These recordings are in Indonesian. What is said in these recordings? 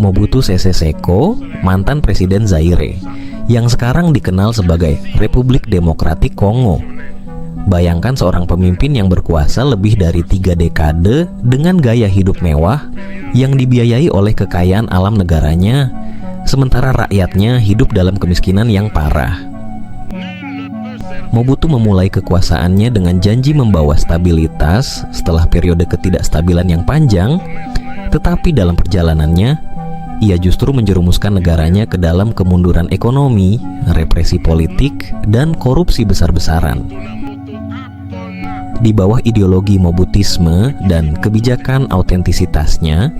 Mobutu Sese Seko, mantan Presiden Zaire, yang sekarang dikenal sebagai Republik Demokratik Kongo. Bayangkan seorang pemimpin yang berkuasa lebih dari 3 dekade dengan gaya hidup mewah yang dibiayai oleh kekayaan alam negaranya, sementara rakyatnya hidup dalam kemiskinan yang parah. Mobutu memulai kekuasaannya dengan janji membawa stabilitas setelah periode ketidakstabilan yang panjang, tetapi dalam perjalanannya, ia justru menjerumuskan negaranya ke dalam kemunduran ekonomi, represi politik, dan korupsi besar-besaran. Di bawah ideologi Mobutisme dan kebijakan autentisitasnya,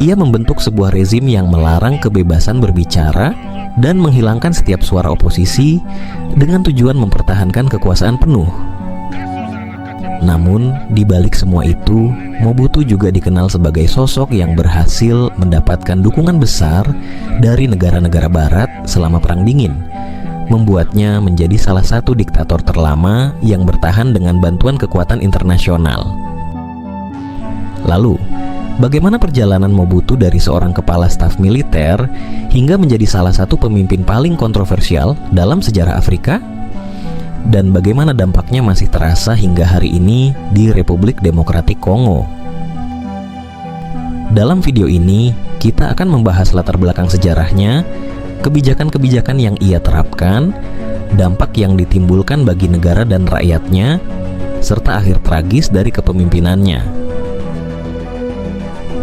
ia membentuk sebuah rezim yang melarang kebebasan berbicara dan menghilangkan setiap suara oposisi dengan tujuan mempertahankan kekuasaan penuh. Namun, di balik semua itu, Mobutu juga dikenal sebagai sosok yang berhasil mendapatkan dukungan besar dari negara-negara barat selama Perang Dingin, membuatnya menjadi salah satu diktator terlama yang bertahan dengan bantuan kekuatan internasional. Lalu, bagaimana perjalanan Mobutu dari seorang kepala staf militer hingga menjadi salah satu pemimpin paling kontroversial dalam sejarah Afrika? Dan bagaimana dampaknya masih terasa hingga hari ini di Republik Demokratik Kongo? Dalam video ini, kita akan membahas latar belakang sejarahnya, kebijakan-kebijakan yang ia terapkan, dampak yang ditimbulkan bagi negara dan rakyatnya, serta akhir tragis dari kepemimpinannya.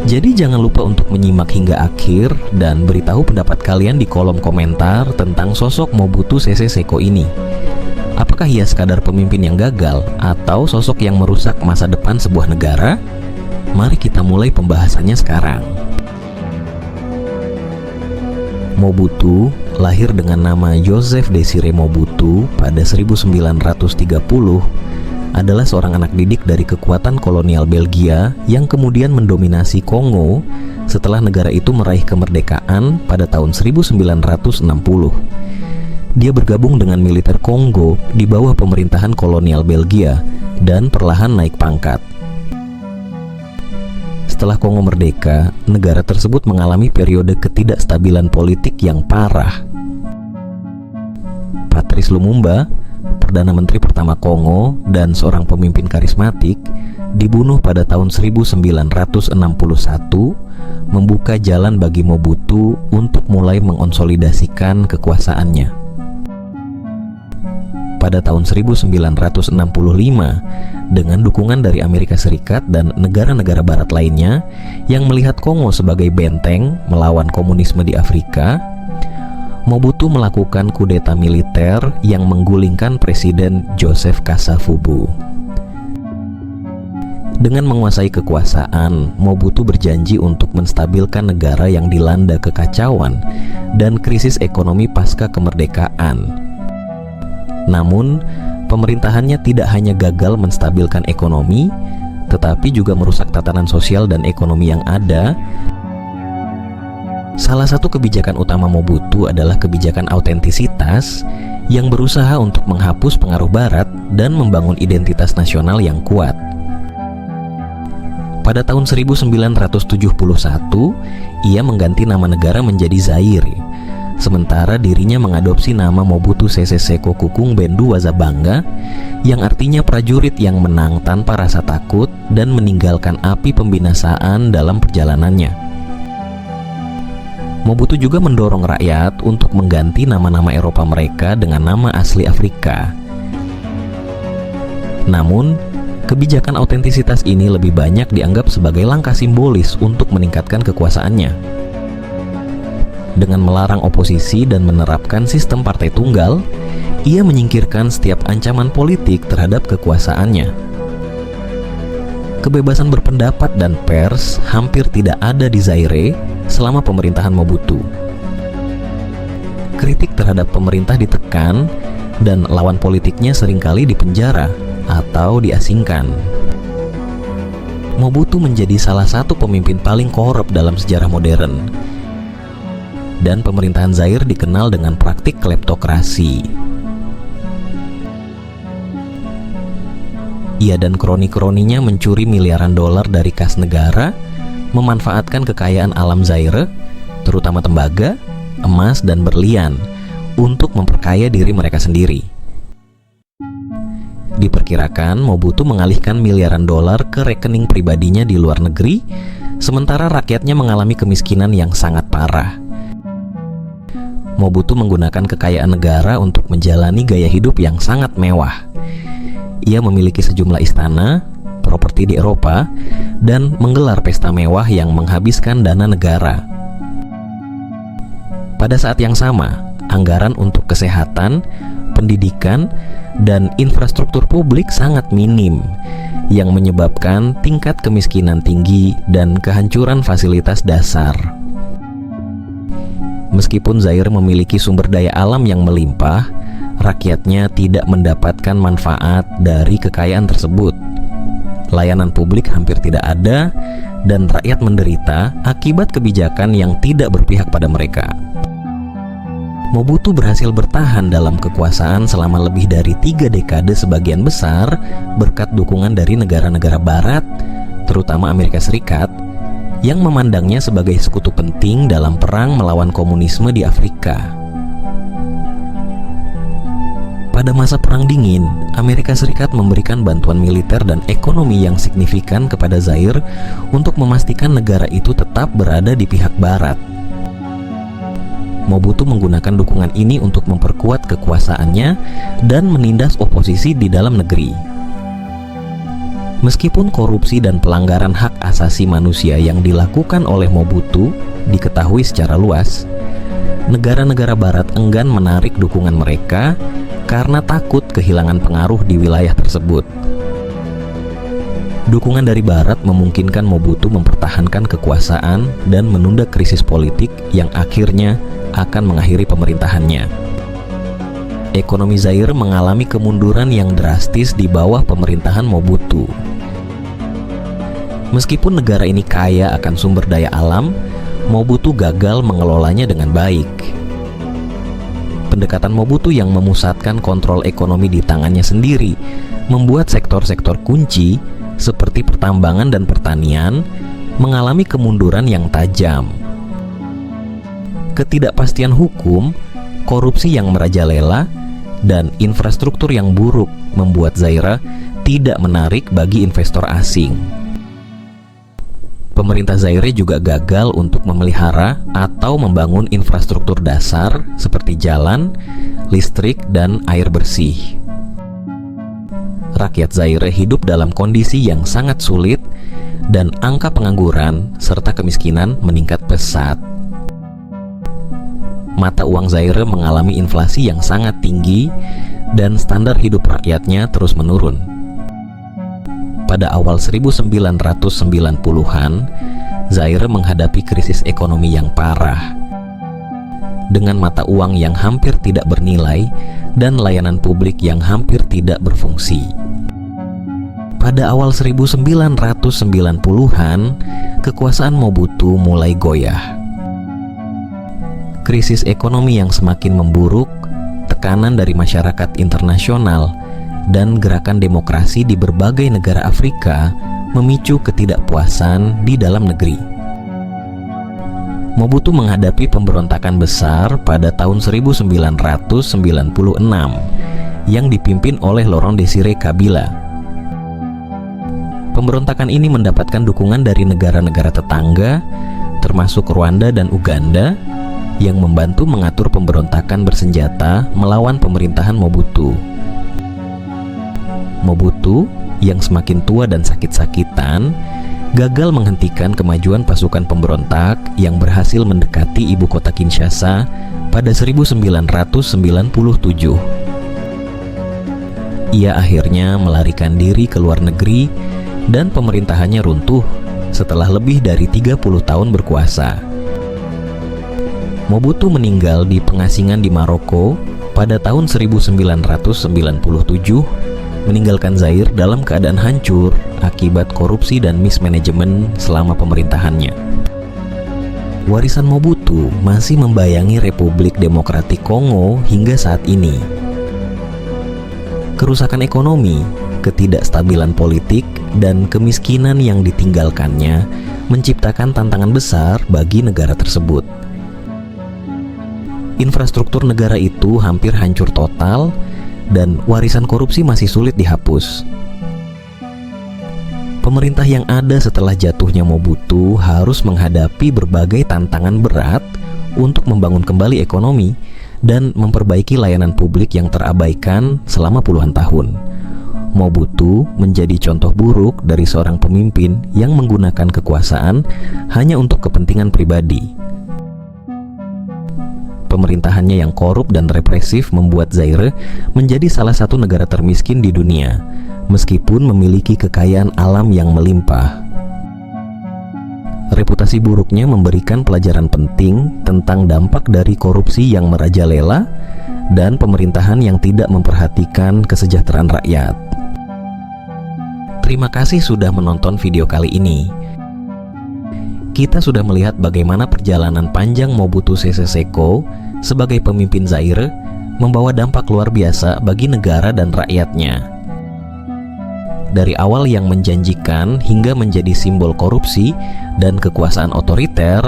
Jadi jangan lupa untuk menyimak hingga akhir dan beritahu pendapat kalian di kolom komentar tentang sosok Mobutu Sese Seko ini. Apakah ia sekadar pemimpin yang gagal atau sosok yang merusak masa depan sebuah negara? Mari kita mulai pembahasannya sekarang. Mobutu lahir dengan nama Joseph Désiré Mobutu pada 1930, adalah seorang anak didik dari kekuatan kolonial Belgia yang kemudian mendominasi Kongo setelah negara itu meraih kemerdekaan pada tahun 1960. Dia bergabung dengan militer Kongo di bawah pemerintahan kolonial Belgia dan perlahan naik pangkat. Setelah Kongo merdeka, negara tersebut mengalami periode ketidakstabilan politik yang parah. Patrice Lumumba, Perdana Menteri pertama Kongo dan seorang pemimpin karismatik, dibunuh pada tahun 1961, membuka jalan bagi Mobutu untuk mulai mengonsolidasikan kekuasaannya. Pada tahun 1965, dengan dukungan dari Amerika Serikat dan negara-negara barat lainnya yang melihat Kongo sebagai benteng melawan komunisme di Afrika, Mobutu melakukan kudeta militer yang menggulingkan Presiden Joseph Kasavubu. Dengan menguasai kekuasaan, Mobutu berjanji untuk menstabilkan negara yang dilanda kekacauan dan krisis ekonomi pasca kemerdekaan. Namun, pemerintahannya tidak hanya gagal menstabilkan ekonomi, tetapi juga merusak tatanan sosial dan ekonomi yang ada. Salah satu kebijakan utama Mobutu adalah kebijakan autentisitas yang berusaha untuk menghapus pengaruh barat dan membangun identitas nasional yang kuat. Pada tahun 1971, ia mengganti nama negara menjadi Zaire, sementara dirinya mengadopsi nama Mobutu Sese Seko Kukungbendu Wazabanga, yang artinya prajurit yang menang tanpa rasa takut dan meninggalkan api pembinasaan dalam perjalanannya. Mobutu juga mendorong rakyat untuk mengganti nama-nama Eropa mereka dengan nama asli Afrika. Namun, kebijakan autentisitas ini lebih banyak dianggap sebagai langkah simbolis untuk meningkatkan kekuasaannya. Dengan melarang oposisi dan menerapkan sistem partai tunggal, ia menyingkirkan setiap ancaman politik terhadap kekuasaannya. Kebebasan berpendapat dan pers hampir tidak ada di Zaire selama pemerintahan Mobutu. Kritik terhadap pemerintah ditekan dan lawan politiknya seringkali dipenjara atau diasingkan. Mobutu menjadi salah satu pemimpin paling korup dalam sejarah modern. Dan pemerintahan Zaire dikenal dengan praktik kleptokrasi. Ia dan kroni-kroninya mencuri miliaran dolar dari kas negara, memanfaatkan kekayaan alam Zaire, terutama tembaga, emas, dan berlian, untuk memperkaya diri mereka sendiri. Diperkirakan Mobutu mengalihkan miliaran dolar ke rekening pribadinya di luar negeri, sementara rakyatnya mengalami kemiskinan yang sangat parah. Mobutu menggunakan kekayaan negara untuk menjalani gaya hidup yang sangat mewah. Ia memiliki sejumlah istana, properti di Eropa, dan menggelar pesta mewah yang menghabiskan dana negara. Pada saat yang sama, anggaran untuk kesehatan, pendidikan, dan infrastruktur publik sangat minim, yang menyebabkan tingkat kemiskinan tinggi dan kehancuran fasilitas dasar. Meskipun Zaire memiliki sumber daya alam yang melimpah, rakyatnya tidak mendapatkan manfaat dari kekayaan tersebut. Layanan publik hampir tidak ada, dan rakyat menderita akibat kebijakan yang tidak berpihak pada mereka. Mobutu berhasil bertahan dalam kekuasaan selama lebih dari 3 dekade sebagian besar berkat dukungan dari negara-negara barat, terutama Amerika Serikat, yang memandangnya sebagai sekutu penting dalam perang melawan komunisme di Afrika. Pada masa Perang Dingin, Amerika Serikat memberikan bantuan militer dan ekonomi yang signifikan kepada Zaire untuk memastikan negara itu tetap berada di pihak barat. Mobutu menggunakan dukungan ini untuk memperkuat kekuasaannya dan menindas oposisi di dalam negeri. Meskipun korupsi dan pelanggaran hak asasi manusia yang dilakukan oleh Mobutu diketahui secara luas, negara-negara barat enggan menarik dukungan mereka karena takut kehilangan pengaruh di wilayah tersebut. Dukungan dari barat memungkinkan Mobutu mempertahankan kekuasaan dan menunda krisis politik yang akhirnya akan mengakhiri pemerintahannya. Ekonomi Zaire mengalami kemunduran yang drastis di bawah pemerintahan Mobutu. Meskipun negara ini kaya akan sumber daya alam, Mobutu gagal mengelolanya dengan baik. Pendekatan Mobutu yang memusatkan kontrol ekonomi di tangannya sendiri membuat sektor-sektor kunci seperti pertambangan dan pertanian mengalami kemunduran yang tajam. Ketidakpastian hukum, korupsi yang merajalela, dan infrastruktur yang buruk membuat Zaire tidak menarik bagi investor asing. Pemerintah Zaire juga gagal untuk memelihara atau membangun infrastruktur dasar seperti jalan, listrik, dan air bersih. Rakyat Zaire hidup dalam kondisi yang sangat sulit dan angka pengangguran serta kemiskinan meningkat pesat. Mata uang Zaire mengalami inflasi yang sangat tinggi dan standar hidup rakyatnya terus menurun. Pada awal 1990-an, Zaire menghadapi krisis ekonomi yang parah. Dengan mata uang yang hampir tidak bernilai dan layanan publik yang hampir tidak berfungsi. Pada awal 1990-an, kekuasaan Mobutu mulai goyah. Krisis ekonomi yang semakin memburuk, tekanan dari masyarakat internasional, dan gerakan demokrasi di berbagai negara Afrika memicu ketidakpuasan di dalam negeri. Mobutu menghadapi pemberontakan besar pada tahun 1996 yang dipimpin oleh Laurent Désiré Kabila. Pemberontakan ini mendapatkan dukungan dari negara-negara tetangga, termasuk Rwanda dan Uganda, yang membantu mengatur pemberontakan bersenjata melawan pemerintahan Mobutu. Mobutu yang semakin tua dan sakit-sakitan gagal menghentikan kemajuan pasukan pemberontak yang berhasil mendekati ibu kota Kinshasa pada 1997. Ia akhirnya melarikan diri ke luar negeri dan pemerintahannya runtuh setelah lebih dari 30 tahun berkuasa. Mobutu meninggal di pengasingan di Maroko pada tahun 1997, meninggalkan Zaire dalam keadaan hancur akibat korupsi dan mismanajemen selama pemerintahannya. Warisan Mobutu masih membayangi Republik Demokratik Kongo hingga saat ini. Kerusakan ekonomi, ketidakstabilan politik, dan kemiskinan yang ditinggalkannya menciptakan tantangan besar bagi negara tersebut. infrastruktur negara itu hampir hancur total dan warisan korupsi masih sulit dihapus. Pemerintah yang ada setelah jatuhnya Mobutu harus menghadapi berbagai tantangan berat untuk membangun kembali ekonomi dan memperbaiki layanan publik yang terabaikan selama puluhan tahun. Mobutu menjadi contoh buruk dari seorang pemimpin yang menggunakan kekuasaan hanya untuk kepentingan pribadi. Pemerintahannya yang korup dan represif membuat Zaire menjadi salah satu negara termiskin di dunia, meskipun memiliki kekayaan alam yang melimpah. Reputasi buruknya memberikan pelajaran penting tentang dampak dari korupsi yang merajalela dan pemerintahan yang tidak memperhatikan kesejahteraan rakyat. Terima kasih sudah menonton video kali ini. Kita sudah melihat bagaimana perjalanan panjang Mobutu Sese Seko sebagai pemimpin Zaire membawa dampak luar biasa bagi negara dan rakyatnya. Dari awal yang menjanjikan hingga menjadi simbol korupsi dan kekuasaan otoriter,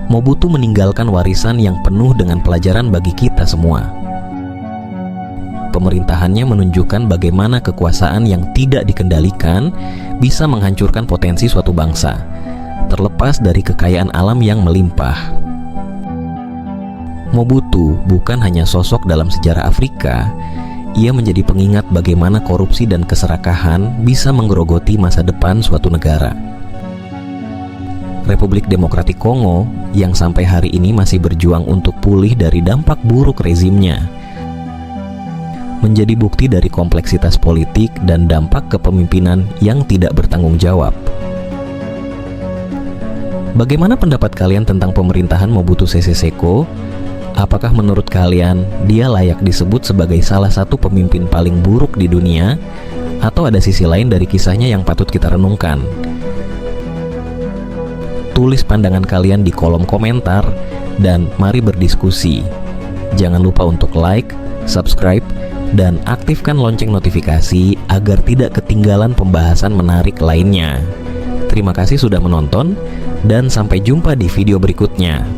Mobutu meninggalkan warisan yang penuh dengan pelajaran bagi kita semua. Pemerintahannya menunjukkan bagaimana kekuasaan yang tidak dikendalikan bisa menghancurkan potensi suatu bangsa, terlepas dari kekayaan alam yang melimpah. Mobutu bukan hanya sosok dalam sejarah Afrika, ia menjadi pengingat bagaimana korupsi dan keserakahan bisa menggerogoti masa depan suatu negara. Republik Demokratik Kongo yang sampai hari ini masih berjuang untuk pulih dari dampak buruk rezimnya, menjadi bukti dari kompleksitas politik dan dampak kepemimpinan yang tidak bertanggung jawab. Bagaimana pendapat kalian tentang pemerintahan Mobutu Sese Seko? Apakah menurut kalian dia layak disebut sebagai salah satu pemimpin paling buruk di dunia? Atau ada sisi lain dari kisahnya yang patut kita renungkan? Tulis pandangan kalian di kolom komentar dan mari berdiskusi. Jangan lupa untuk like, subscribe, dan aktifkan lonceng notifikasi agar tidak ketinggalan pembahasan menarik lainnya. Terima kasih sudah menonton dan sampai jumpa di video berikutnya.